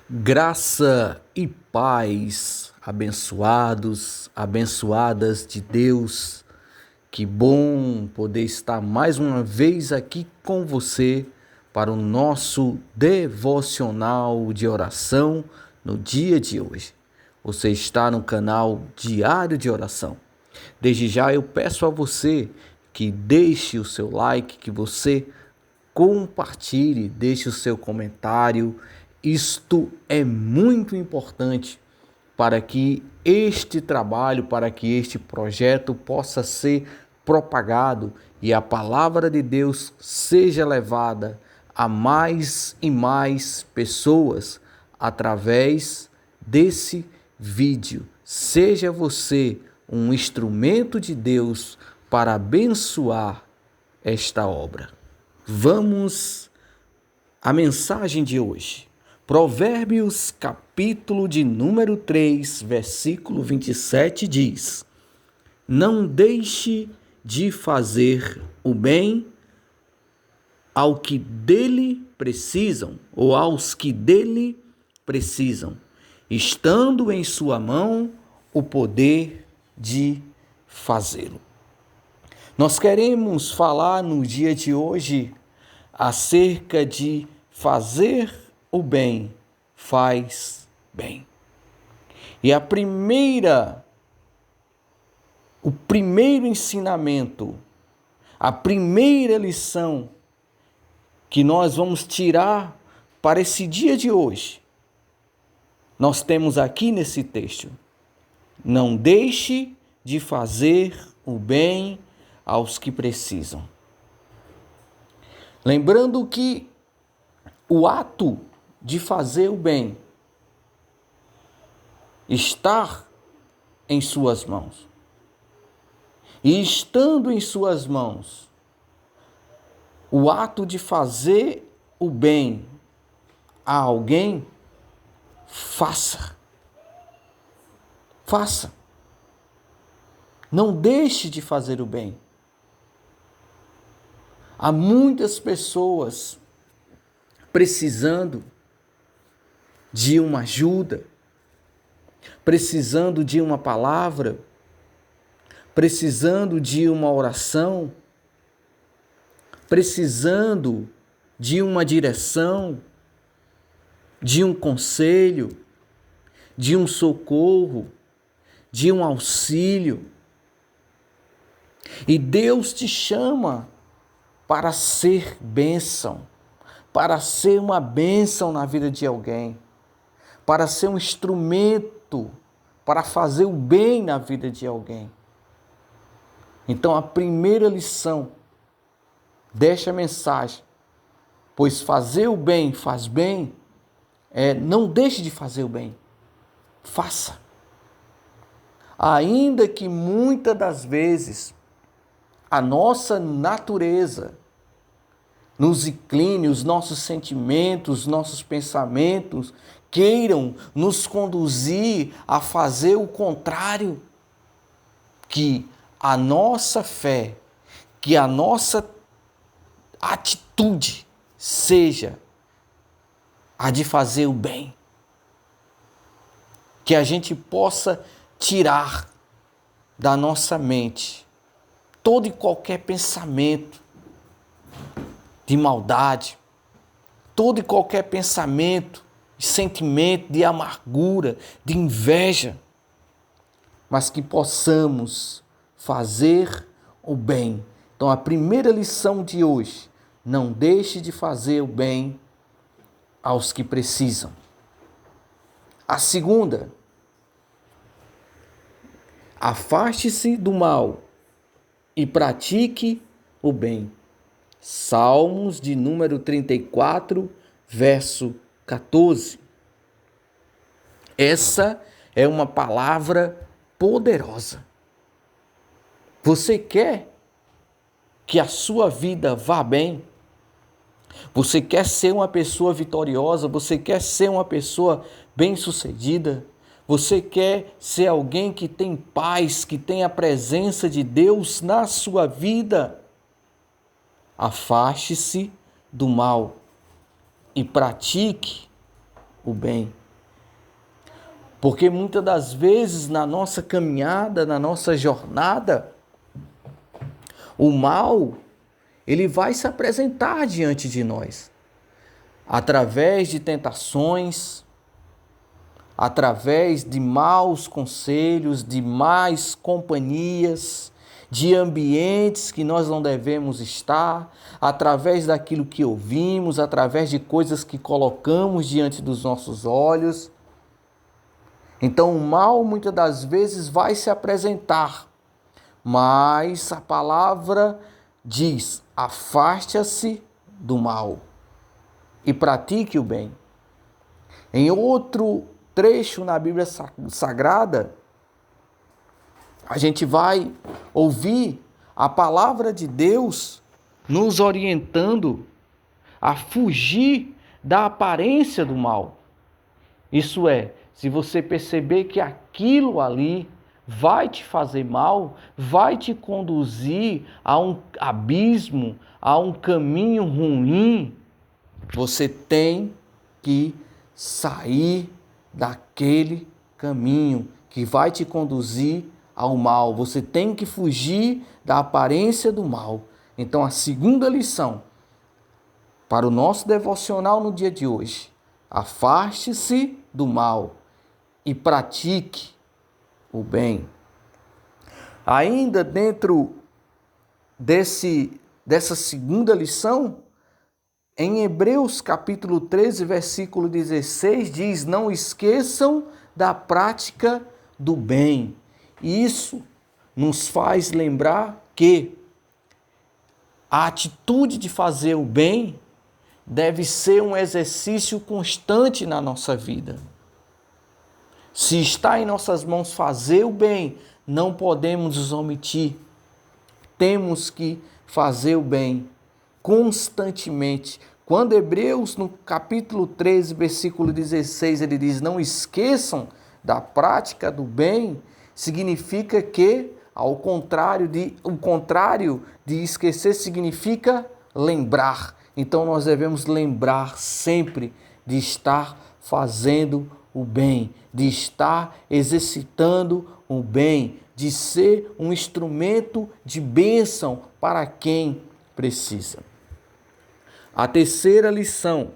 Graça e paz, abençoados, abençoadas de Deus. Que bom poder estar mais uma vez aqui com você para o nosso devocional de oração no dia de hoje. Você está no canal Diário de Oração. Desde já eu peço a você que deixe o seu like, que você compartilhe, deixe o seu comentário. Isto é muito importante para que este trabalho, para que este projeto possa ser propagado e a palavra de Deus seja levada a mais e mais pessoas através desse vídeo. Seja você um instrumento de Deus para abençoar esta obra. Vamos à mensagem de hoje. Provérbios, capítulo de número 3, versículo 27 diz: Não deixe de fazer o bem ao que dele precisam, ou aos que dele precisam, estando em sua mão o poder de fazê-lo. Nós queremos falar no dia de hoje acerca de fazer o bem faz bem. E o primeiro ensinamento, a primeira lição que nós vamos tirar para esse dia de hoje, nós temos aqui nesse texto: não deixe de fazer o bem aos que precisam. Lembrando que o ato de fazer o bem está em suas mãos. E estando em suas mãos, o ato de fazer o bem a alguém, faça. Faça. Não deixe de fazer o bem. Há muitas pessoas precisando de uma ajuda, precisando de uma palavra, precisando de uma oração, precisando de uma direção, de um conselho, de um socorro, de um auxílio. E Deus te chama para ser bênção, para ser uma bênção na vida de alguém, para ser um instrumento para fazer o bem na vida de alguém. Então a primeira lição desta mensagem, pois fazer o bem faz bem, não deixe de fazer o bem, faça. Ainda que muitas das vezes a nossa natureza nos incline, os nossos sentimentos, os nossos pensamentos queiram nos conduzir a fazer o contrário, que a nossa fé, que a nossa atitude seja a de fazer o bem. Que a gente possa tirar da nossa mente todo e qualquer pensamento de maldade, todo e qualquer pensamento, sentimento de amargura, de inveja, mas que possamos fazer o bem. Então a primeira lição de hoje: não deixe de fazer o bem aos que precisam. A segunda: afaste-se do mal e pratique o bem. Salmos de número 34, verso 14. Essa é uma palavra poderosa. Você quer que a sua vida vá bem? Você quer ser uma pessoa vitoriosa? Você quer ser uma pessoa bem-sucedida? Você quer ser alguém que tem paz, que tem a presença de Deus na sua vida? Afaste-se do mal e pratique o bem. Porque muitas das vezes na nossa caminhada, na nossa jornada, o mal, ele vai se apresentar diante de nós, através de tentações, através de maus conselhos, de más companhias, de ambientes que nós não devemos estar, através daquilo que ouvimos, através de coisas que colocamos diante dos nossos olhos. Então o mal muitas das vezes vai se apresentar, mas a palavra diz: afaste-se do mal e pratique o bem. Em outro trecho na Bíblia Sagrada, a gente vai ouvir a palavra de Deus nos orientando a fugir da aparência do mal. Isso é, se você perceber que aquilo ali vai te fazer mal, vai te conduzir a um abismo, a um caminho ruim, você tem que sair daquele caminho que vai te conduzir ao mal. Você tem que fugir da aparência do mal. Então, a segunda lição para o nosso devocional no dia de hoje: afaste-se do mal e pratique o bem. Ainda dentro dessa segunda lição, em Hebreus capítulo 13, versículo 16, diz: não esqueçam da prática do bem. Isso nos faz lembrar que a atitude de fazer o bem deve ser um exercício constante na nossa vida. Se está em nossas mãos fazer o bem, não podemos nos omitir. Temos que fazer o bem constantemente. Quando Hebreus, no capítulo 13, versículo 16, ele diz: não esqueçam da prática do bem, significa que, o contrário de esquecer significa lembrar. Então nós devemos lembrar sempre de estar fazendo o bem, de estar exercitando o bem, de ser um instrumento de bênção para quem precisa. A terceira lição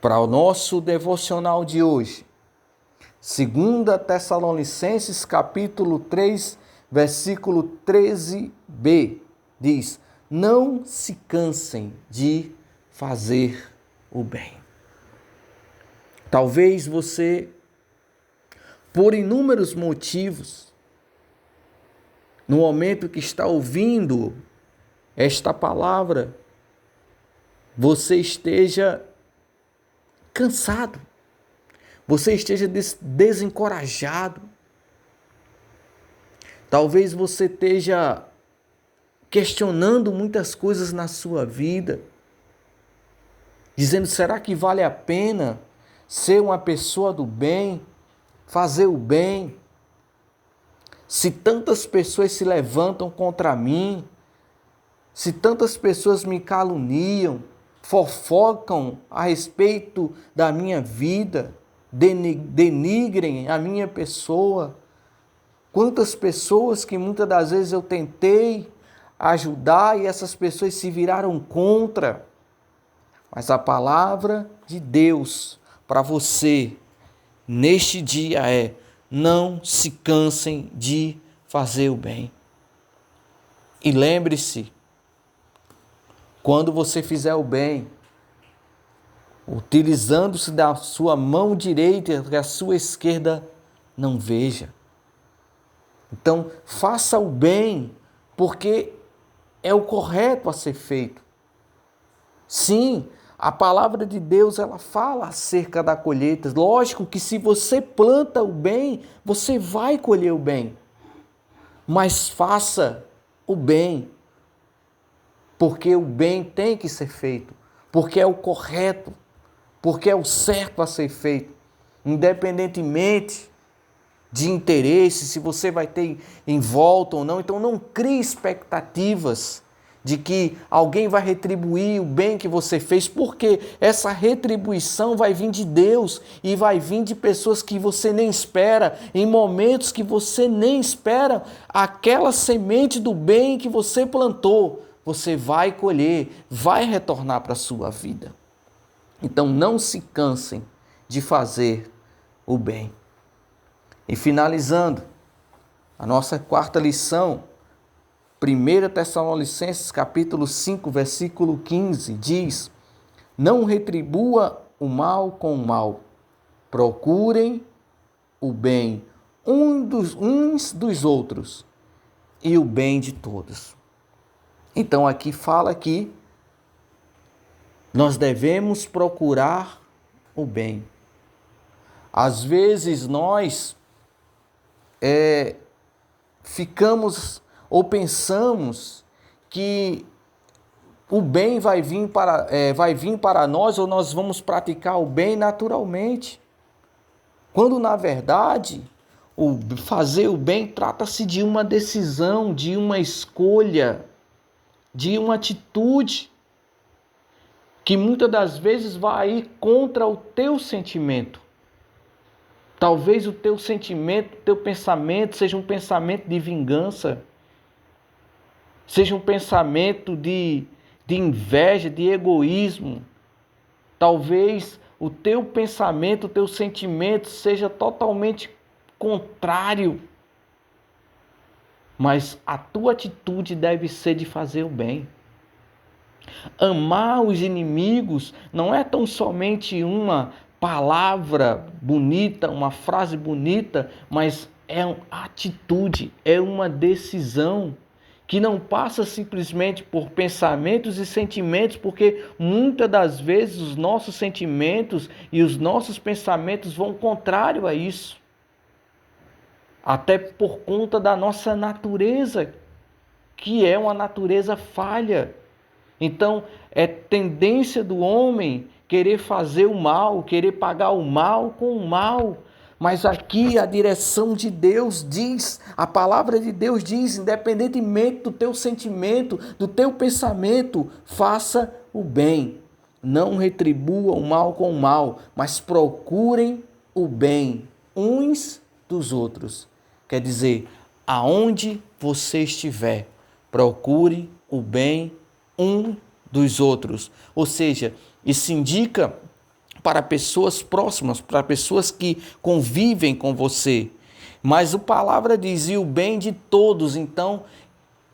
para o nosso devocional de hoje, 2 Tessalonicenses capítulo 3, versículo 13b, diz: não se cansem de fazer o bem. Talvez você, por inúmeros motivos, no momento que está ouvindo esta palavra, você esteja cansado, você esteja desencorajado. Talvez você esteja questionando muitas coisas na sua vida, dizendo: será que vale a pena ser uma pessoa do bem, fazer o bem? Se tantas pessoas se levantam contra mim, se tantas pessoas me caluniam, fofocam a respeito da minha vida, denigrem a minha pessoa, quantas pessoas que muitas das vezes eu tentei ajudar e essas pessoas se viraram contra. Mas a palavra de Deus para você neste dia é: não se cansem de fazer o bem. E lembre-se, quando você fizer o bem, utilizando-se da sua mão direita, que a sua esquerda não veja. Então, faça o bem, porque é o correto a ser feito. Sim, a palavra de Deus, ela fala acerca da colheita. Lógico que se você planta o bem, você vai colher o bem. Mas faça o bem, porque o bem tem que ser feito, porque é o correto, porque é o certo a ser feito, independentemente de interesse, se você vai ter em volta ou não. Então não crie expectativas de que alguém vai retribuir o bem que você fez, porque essa retribuição vai vir de Deus e vai vir de pessoas que você nem espera, em momentos que você nem espera. Aquela semente do bem que você plantou, você vai colher, vai retornar para a sua vida. Então não se cansem de fazer o bem. E finalizando, a nossa quarta lição, 1 Tessalonicenses capítulo 5, versículo 15, diz: não retribua o mal com o mal, procurem o bem uns dos outros e o bem de todos. Então aqui fala que nós devemos procurar o bem. Às vezes nós ficamos ou pensamos que o bem vai vir para nós, ou nós vamos praticar o bem naturalmente. Quando, na verdade, fazer o bem trata-se de uma decisão, de uma escolha, de uma atitude que muitas das vezes vai ir contra o teu sentimento. Talvez o teu sentimento, o teu pensamento seja um pensamento de vingança, seja um pensamento de inveja, de egoísmo. Talvez o teu pensamento, o teu sentimento seja totalmente contrário. Mas a tua atitude deve ser de fazer o bem. Amar os inimigos não é tão somente uma palavra bonita, uma frase bonita, mas é uma atitude, é uma decisão que não passa simplesmente por pensamentos e sentimentos, porque muitas das vezes os nossos sentimentos e os nossos pensamentos vão contrário a isso. Até por conta da nossa natureza, que é uma natureza falha. Então, é tendência do homem querer fazer o mal, querer pagar o mal com o mal. Mas aqui a direção de Deus diz, a palavra de Deus diz, independentemente do teu sentimento, do teu pensamento, faça o bem. Não retribua o mal com o mal, mas procurem o bem uns dos outros. Quer dizer, aonde você estiver, procure o bem um dos outros. Ou seja, isso indica para pessoas próximas, para pessoas que convivem com você. Mas a palavra diz, e o bem de todos. Então,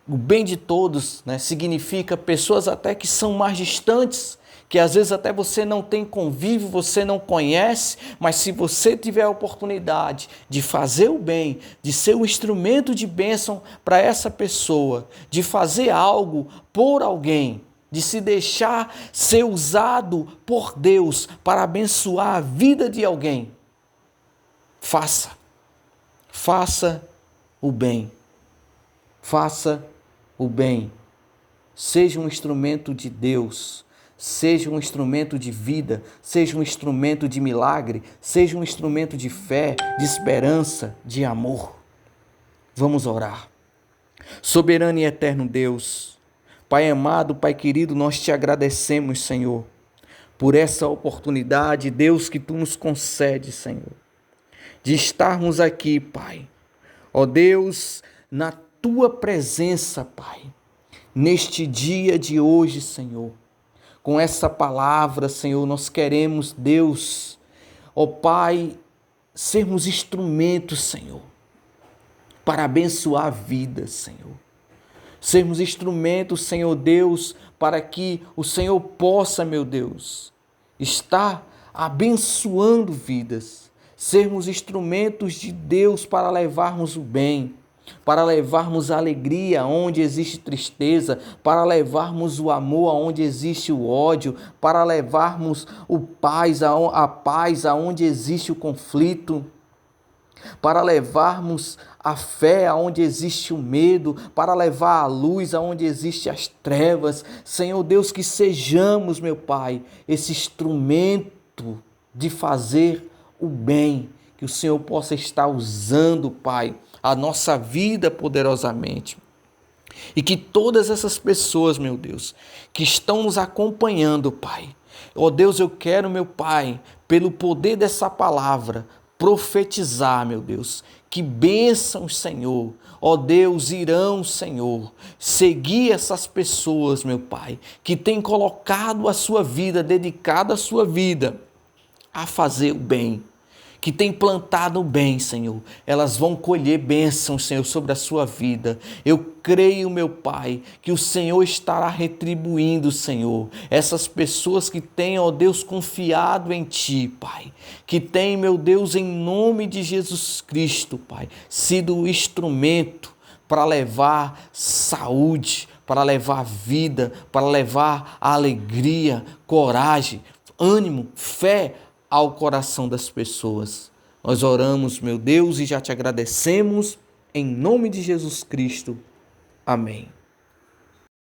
o bem de todos, né, significa pessoas até que são mais distantes, que às vezes até você não tem convívio, você não conhece, mas se você tiver a oportunidade de fazer o bem, de ser um instrumento de bênção para essa pessoa, de fazer algo por alguém, de se deixar ser usado por Deus para abençoar a vida de alguém, faça o bem, faça o bem, seja um instrumento de Deus, seja um instrumento de vida, seja um instrumento de milagre, seja um instrumento de fé, de esperança, de amor. Vamos orar. Soberano e eterno Deus, Pai amado, Pai querido, nós te agradecemos, Senhor, por essa oportunidade, Deus, que Tu nos concedes, Senhor, de estarmos aqui, Pai. Ó Deus, na Tua presença, Pai, neste dia de hoje, Senhor, com essa palavra, Senhor, nós queremos, Deus, ó Pai, sermos instrumentos, Senhor, para abençoar vidas, Senhor. Sermos instrumentos, Senhor Deus, para que o Senhor possa, meu Deus, estar abençoando vidas. Sermos instrumentos de Deus para levarmos o bem, para levarmos a alegria onde existe tristeza, para levarmos o amor aonde existe o ódio, para levarmos a paz aonde existe o conflito, para levarmos a fé aonde existe o medo, para levar a luz aonde existe as trevas. Senhor Deus, que sejamos, meu Pai, esse instrumento de fazer o bem, que o Senhor possa estar usando, Pai, a nossa vida poderosamente. E que todas essas pessoas, meu Deus, que estão nos acompanhando, Pai. Ó Deus, eu quero, meu Pai, pelo poder dessa palavra, profetizar, meu Deus, que bênçãos, Senhor, ó Deus, irão, Senhor, seguir essas pessoas, meu Pai, que têm colocado a sua vida, dedicado a sua vida a fazer o bem, que tem plantado o bem, Senhor, elas vão colher bênçãos, Senhor, sobre a sua vida. Eu creio, meu Pai, que o Senhor estará retribuindo, Senhor, essas pessoas que têm, ó Deus, confiado em Ti, Pai, que têm, meu Deus, em nome de Jesus Cristo, Pai, sido o instrumento para levar saúde, para levar vida, para levar alegria, coragem, ânimo, fé ao coração das pessoas. Nós oramos, meu Deus, e já te agradecemos em nome de Jesus Cristo. Amém.